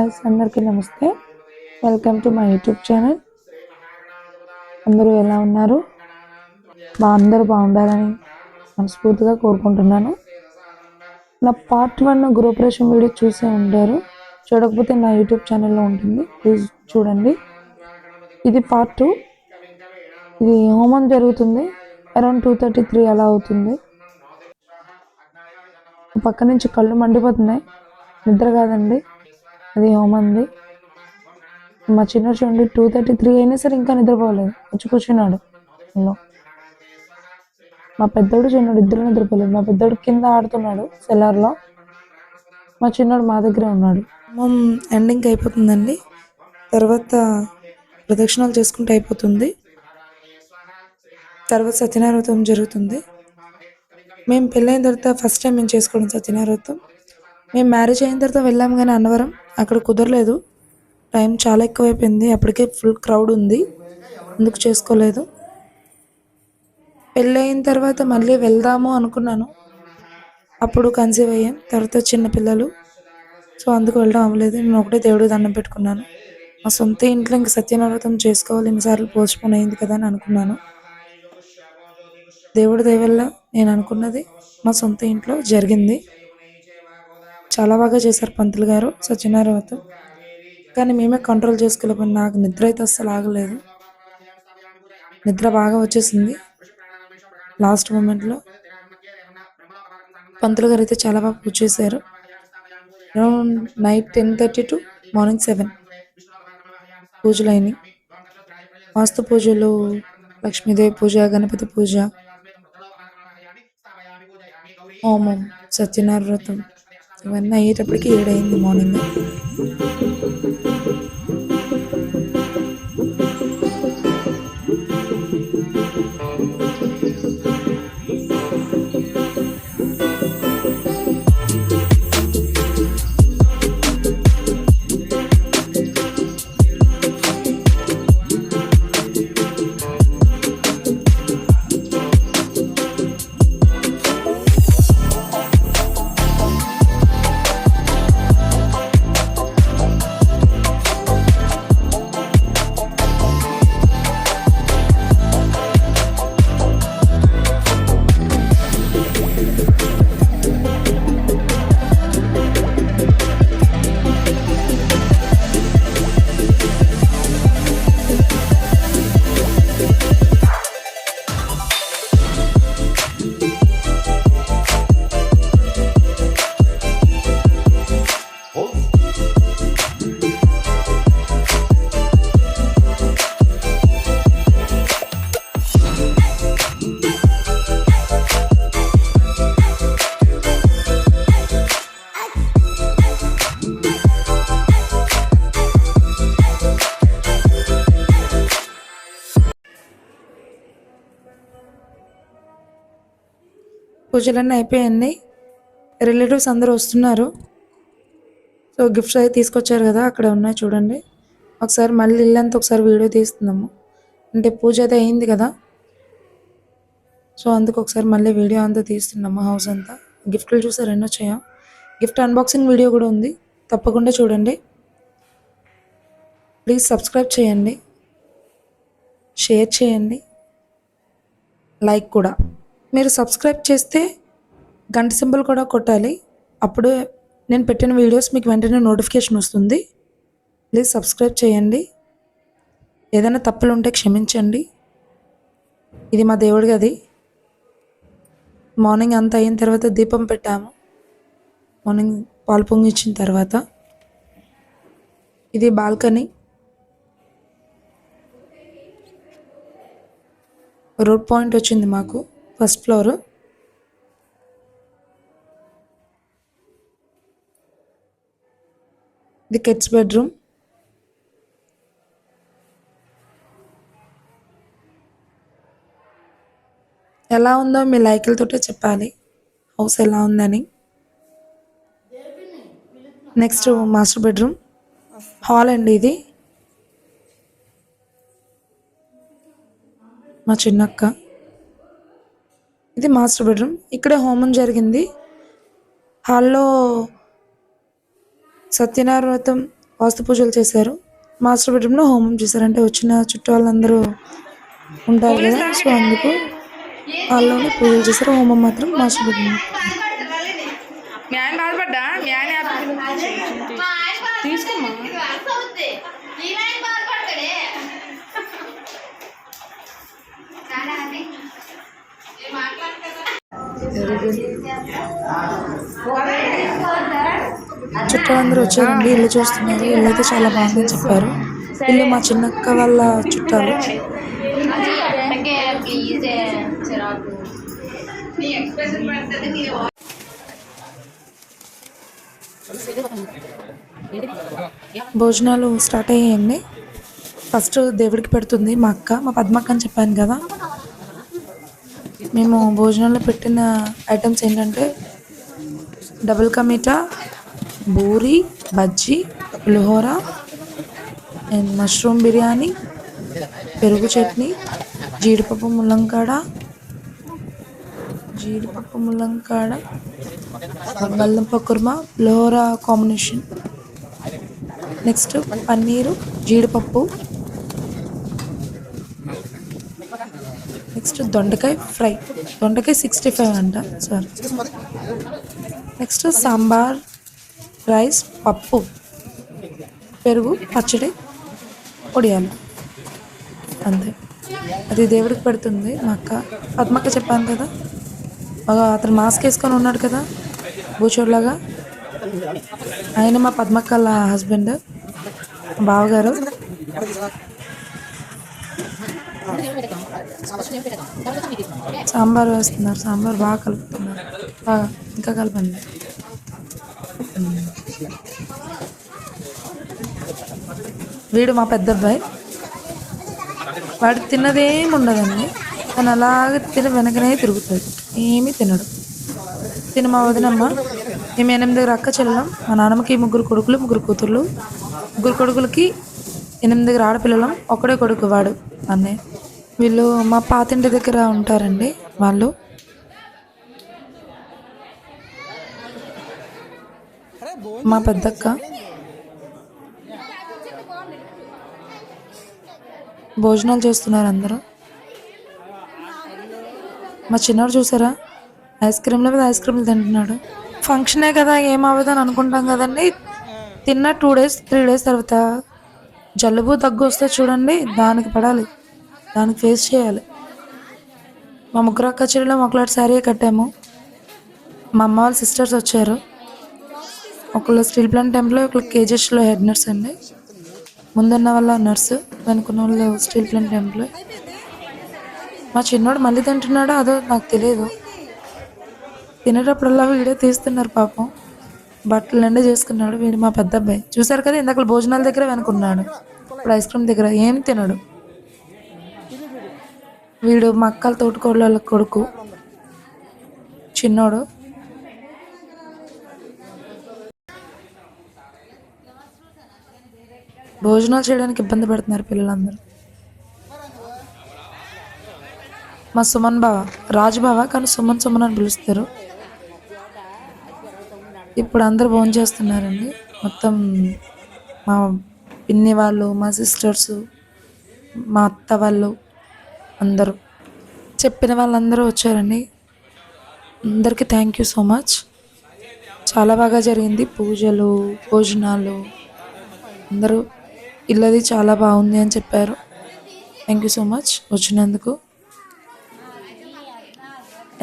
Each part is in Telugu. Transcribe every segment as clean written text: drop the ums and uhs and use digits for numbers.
గాయ్స్, అందరికీ నమస్తే. Welcome to my YouTube channel. అందరూ ఎలా ఉన్నారు? అందరూ బాగుండాలని మనస్ఫూర్తిగా కోరుకుంటున్నాను. నా పార్ట్ 1 గృహప్రవేశం వీడియో చూసే ఉంటారు. చూడకపోతే నా యూట్యూబ్ ఛానల్లో ఉంటుంది, ప్లీజ్ చూడండి. ఇది పార్ట్ 2. ఇది హోమం జరుగుతుంది. అరౌండ్ 2:33 అలా అవుతుంది. పక్క నుంచి కళ్ళు మండిపోతున్నాయి. నిద్ర కాదండి, అది హోమంది. మా చిన్నోడు చూడండి, 2:33 అయినా సరే ఇంకా నిద్రపోలేదు, వచ్చి కూర్చున్నాడు. మా పెద్దోడు చిన్నోడు ఇద్దరు నిద్రపోలేదు. మా పెద్దోడు కింద ఆడుతున్నాడు సెల్లార్లో, మా చిన్నోడు మా దగ్గరే ఉన్నాడు. హోమం ఎండింగ్ అయిపోతుందండి. తర్వాత ప్రదక్షిణాలు చేసుకుంటూ అయిపోతుంది. తర్వాత సత్యనారాయణ వ్రతం జరుగుతుంది. మేము పెళ్ళైన తర్వాత ఫస్ట్ టైం మేము చేసుకోవడం సత్యనారాయణ వ్రతం. మేము మ్యారేజ్ అయిన తర్వాత వెళ్ళాము, కానీ అన్నవరం అక్కడ కుదరలేదు. టైం చాలా ఎక్కువైపోయింది, అప్పటికే ఫుల్ క్రౌడ్ ఉంది, అందుకు చేసుకోలేదు. పెళ్ళయిన తర్వాత మళ్ళీ వెళ్దాము అనుకున్నాను, అప్పుడు కన్సీవ్ అయ్యాను. తర్వాత చిన్నపిల్లలు, సో అందుకు వెళ్ళడం అవ్వలేదు. నేను ఒకటే దేవుడికి దండం పెట్టుకున్నాను. మా సొంత ఇంట్లో ఇంక సత్యనారాయణ వ్రతం చేసుకోవాలి, ఎన్నిసార్లు పోస్ట్పోన్ అయింది కదా అని అనుకున్నాను. దేవుడి దయ వల్ల నేను అనుకున్నది మా సొంత ఇంట్లో జరిగింది. చాలా బాగా చేశారు పంతులు గారు సత్యనారాయణ వ్రతం. కానీ మేమే కంట్రోల్ చేసుకోలేకపోయినా, నాకు నిద్ర అయితే అస్సలు ఆగలేదు. నిద్ర బాగా వచ్చేసింది లాస్ట్ మూమెంట్లో. పంతులు గారు అయితే చాలా బాగా పూజ చేశారు. అరౌండ్ నైట్ 10:30 టు మార్నింగ్ 7 పూజలు అయినాయి. వాస్తు పూజలు, లక్ష్మీదేవి పూజ, గణపతి పూజ, హోమం, సత్యనారాయణ వ్రతం ఇవన్నీ అయ్యేటప్పటికి 7 అయింది మార్నింగ్. పూజలన్నీ అయిపోయాయండి. రిలేటివ్స్ అందరూ వస్తున్నారు. సో గిఫ్ట్స్ అయితే తీసుకొచ్చారు కదా, అక్కడ ఉన్నాయి చూడండి. ఒకసారి మళ్ళీ ఇల్లంతా ఒకసారి వీడియో తీస్తున్నాము, అంటే పూజ అయితే అయింది కదా, సో అందుకు ఒకసారి మళ్ళీ వీడియో అంతా తీస్తున్నాము. హౌస్ అంతా గిఫ్ట్లు చూసారు ఎన్నో వచ్చాయో. గిఫ్ట్ అన్బాక్సింగ్ వీడియో కూడా ఉంది, తప్పకుండా చూడండి. ప్లీజ్ సబ్స్క్రైబ్ చేయండి, షేర్ చేయండి, లైక్ కూడా. మీరు సబ్స్క్రైబ్ చేస్తే గంట సింబల్ కూడా కొట్టాలి, అప్పుడు నేను పెట్టిన వీడియోస్ మీకు వెంటనే నోటిఫికేషన్ వస్తుంది. ప్లీజ్ సబ్స్క్రైబ్ చేయండి. ఏదైనా తప్పులు ఉంటే క్షమించండి. ఇది మా దేవుడి గది. మార్నింగ్ అంతా అయిన తర్వాత దీపం పెట్టాము, మార్నింగ్ పాలు పొంగిచ్చిన తర్వాత. ఇది బాల్కనీ, రోడ్ పాయింట్ వచ్చింది మాకు, ఫస్ట్ ఫ్లోర్. ఇది కిడ్స్ బెడ్రూమ్. ఎలా ఉందో మీ లైకులతోటే చెప్పాలి హౌస్ ఎలా ఉందని. నెక్స్ట్ మాస్టర్ బెడ్రూమ్, హాల్ అండి ఇది. మా చిన్నక్క. ఇది మాస్టర్ బెడ్రూమ్. ఇక్కడే హోమం జరిగింది. హాల్లో సత్యనారాయణ వ్రతం వాస్తు పూజలు చేశారు. మాస్టర్ బెడ్రూమ్లో హోమం చేశారు. అంటే వచ్చిన చుట్టాలందరూ ఉంటారు కదా, సో అందుకు వాళ్ళలోనే పూజలు చేశారు. హోమం మాత్రం మాస్టర్ బెడ్రూమ్. మీ ఆయన బాధపడ్డా? మీ ఆయన తీసుకున్నా చుట్టాలందరూ వచ్చారండి. ఇల్లు చూస్తున్నారు. ఇల్లు అయితే చాలా బాగుందని చెప్పారు. ఇల్లు మా చిన్నక్క వాళ్ళ చుట్టాలు. భోజనాలు స్టార్ట్ అయ్యాయండి. ఫస్ట్ దేవుడికి పెడుతుంది మా అక్క, మా పద్మక్క అని చెప్పాను కదా. మేము భోజనంలో పెట్టిన ఐటమ్స్ ఏంటంటే double ka meetha, బూరి, bajji, pulihora and mushroom biryani, పెరుగు చట్నీ, జీడిపప్పు ముల్లంకాడ, బంగాళదుంప కుర్మా, పులిహోర కాంబినేషన్. నెక్స్ట్ పన్నీరు, జీడిపప్పు. నెక్స్ట్ దొండకాయ ఫ్రై, దొండకాయ 65 అంట సార్. నెక్స్ట్ సాంబార్, రైస్, పప్పు, పెరుగు, పచ్చడి, పొడియాలు, అంతే. అది దేవుడికి పెడుతుంది మా అక్క. పద్మక్క చెప్పాను కదా, అతను మాస్క్ వేసుకొని ఉన్నాడు కదా బూచోడ్లాగా, ఆయన మా పద్మక్క వాళ్ళ హస్బెండ్, బావగారు. సాంబార్ వేస్తున్నారు. సాంబార్ బాగా కలుపుతున్నారు. బాగా ఇంకా కలపండి. వీడు మా పెద్ద అబ్బాయి. వాడు తిన్నదేమి ఉండదండి. తను అలాగే తిని వెనకనే తిరుగుతుంది. ఏమీ తినడు. తిని మా వదినమ్మ. మేము 8 అక్క చెల్లెలం. మా నాన్నమ్మకి 3 కొడుకులు, 3 కూతుర్లు. 3 కొడుకులకి 8 ఆడపిల్లలం. ఒక్కడే కొడుకు వాడు అన్నయ్య. వీళ్ళు మా పాతింటి దగ్గర ఉంటారండి. వాళ్ళు మా పెద్దక్క. భోజనాలు చేస్తున్నారు అందరూ. మా చిన్నవాడు చూసారా, ఐస్ క్రీమ్ల మీద ఐస్ క్రీమ్లు తింటున్నాడు. ఫంక్షనే కదా ఏమవ్వదు అని అనుకుంటాం కదండి. తిన్న 2 days 3 days తర్వాత జలుబు దగ్గు వస్తే చూడండి, దానికి పడాలి, దానికి ఫేస్ చేయాలి. మా 3 అక్క చెల్లెలు ఒకలాంటి శారీ కట్టాము. మా అమ్మ వాళ్ళ సిస్టర్స్ వచ్చారు. ఒకళ్ళు స్టీల్ ప్లాంట్ టెంపుల్, ఒకళ్ళు కేజెస్లో హెడ్ నర్స్ అండి. ముందున్న వాళ్ళ నర్సు, వెనుకున్న వాళ్ళు స్టీల్ ప్లాంట్ టెంపుల్. మా చిన్నోడు మళ్ళీ తింటున్నాడో అదో నాకు తెలియదు. తినేటప్పుడల్లా వీడియో తీస్తున్నారు పాపం. బట్టలు నిండా చేసుకున్నాడు. వీడు మా పెద్ద అబ్బాయి. చూసారు కదా, ఇందాక భోజనాల దగ్గర వెనుకున్నాడు. ఇప్పుడు ఐస్ క్రీమ్ దగ్గర ఏం తినడు. వీడు మా అక్కల తోటికోళ్ళ కొడుకు, చిన్నోడు. భోజనాలు చేయడానికి ఇబ్బంది పడుతున్నారు పిల్లలందరూ. మా సుమన్ బావ, రాజు బావ, కానీ సుమన్ అని పిలుస్తారు. ఇప్పుడు అందరూ భోజనం చేస్తున్నారండి. మొత్తం మా పిన్ని వాళ్ళు, మా సిస్టర్స్, మా అత్త వాళ్ళు అందరూ, చెప్పిన వాళ్ళందరూ వచ్చారండి. అందరికీ థ్యాంక్ యూ సో మచ్. చాలా బాగా జరిగింది పూజలు, భోజనాలు. అందరూ ఇల్లది చాలా బాగుంది అని చెప్పారు. థ్యాంక్ యూ సో మచ్ వచ్చినందుకు.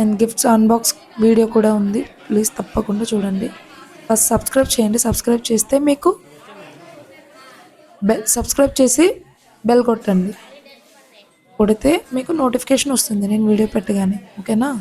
అండ్ గిఫ్ట్స్ అన్బాక్స్ వీడియో కూడా ఉంది, ప్లీజ్ తప్పకుండా చూడండి. ఫస్ట్ సబ్స్క్రైబ్ చేయండి. సబ్స్క్రైబ్ చేస్తే మీకు సబ్స్క్రైబ్ చేసి బెల్ కొట్టండి. కొడితే మీకు నోటిఫికేషన్ వస్తుంది నేను వీడియో పెట్టగానే. ఓకేనా?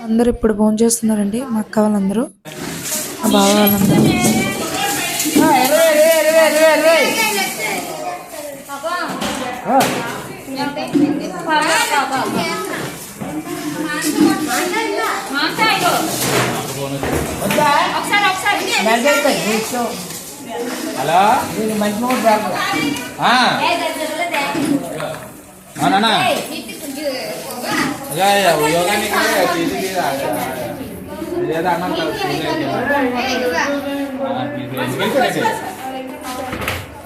అందరూ ఇప్పుడు భోజనం చేస్తున్నారండి. మా అక్క వాళ్ళందరూ, మా బావ వాళ్ళందరూ. హలో మంచి నానా యోగానికి అదేదో అన్నాను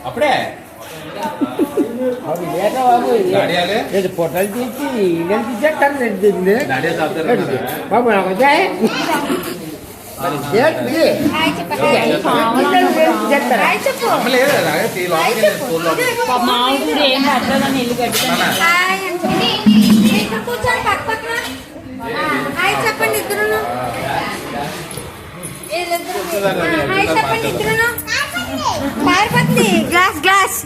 అప్పుడే పొట్టలు తీసి ఇళ్ళని తీసేస్తాను బాబు చెప్పండి ఇద్దరు చెప్పండి ఇద్దరు పారిపోతుంది గ్లాస్ గ్లాస్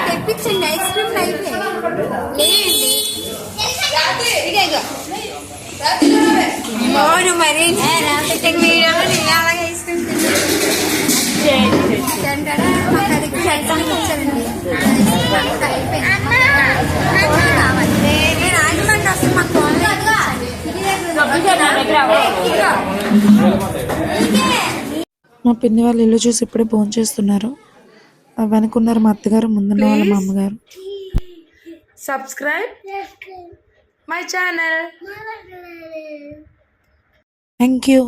తెప్పించండి ఐస్ క్రీమ్ అయిపోయి మరి అలాగే ఐస్ క్రీమ్ నేను ఆగిమంటే అసలు మాకు మా పిన్ని వాళ్ళు ఇల్లు చూసి ఇప్పుడే భోజనం చేస్తున్నారు. వెనుకున్నారు మా అత్తగారు, ముందున్న వాళ్ళ మా అమ్మగారు. Subscribe my channel. Thank you.